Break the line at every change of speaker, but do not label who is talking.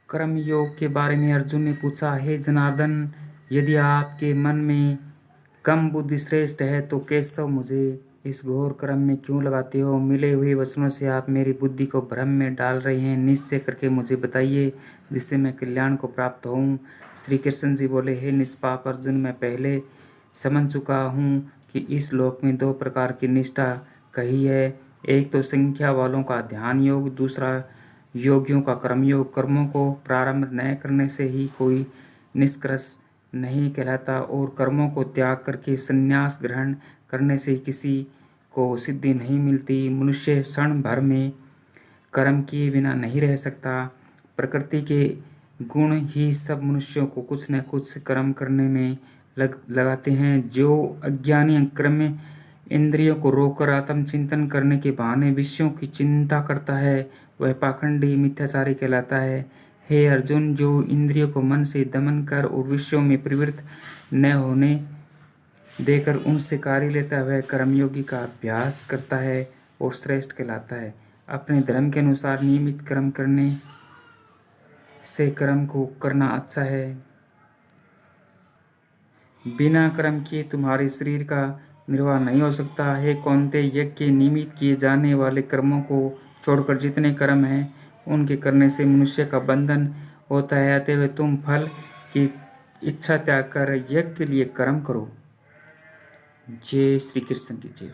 कर्म योग के बारे में अर्जुन ने पूछा, हे जनार्दन, यदि आपके मन में कम बुद्धि श्रेष्ठ है तो केशव मुझे इस घोर कर्म में क्यों लगाते हो? मिले हुए वचनों से आप मेरी बुद्धि को भ्रम में डाल रहे हैं। निश्चय करके मुझे बताइए जिससे मैं कल्याण को प्राप्त होऊं। श्री कृष्ण जी बोले, हे निष्पाप अर्जुन, मैं पहले समझ चुका हूँ कि इस लोक में दो प्रकार की निष्ठा कही है। एक तो संख्या वालों का ध्यान योग, दूसरा योगियों का कर्मयोग। कर्मों को प्रारंभ न करने से ही कोई निष्कर्ष नहीं कहलाता और कर्मों को त्याग करके संन्यास ग्रहण करने से किसी को सिद्धि नहीं मिलती। मनुष्य क्षण भर में कर्म किए बिना नहीं रह सकता। प्रकृति के गुण ही सब मनुष्यों को कुछ न कुछ कर्म करने में लगाते हैं। जो अज्ञानी कर्म इंद्रियों को रोककर आत्मचिंतन करने के बहाने विषयों की चिंता करता है, वह पाखंडी मिथ्याचारी कहलाता है। हे अर्जुन, जो इंद्रियों को मन से दमन कर और विषयों में प्रवृत्त न होने देकर उनसे कार्य लेता है, वह कर्मयोगी का अभ्यास करता है और श्रेष्ठ कहलाता है। अपने धर्म के अनुसार नियमित कर्म करने से कर्म को करना अच्छा है। बिना कर्म किए तुम्हारे शरीर का निर्वाह नहीं हो सकता। हे कौन्तेय, यज्ञ के निमित्त किए जाने वाले कर्मों को छोड़कर जितने कर्म हैं उनके करने से मनुष्य का बंधन होता है। अतएव तुम फल की इच्छा त्याग कर यज्ञ के लिए कर्म करो। जय श्री कृष्ण की जय।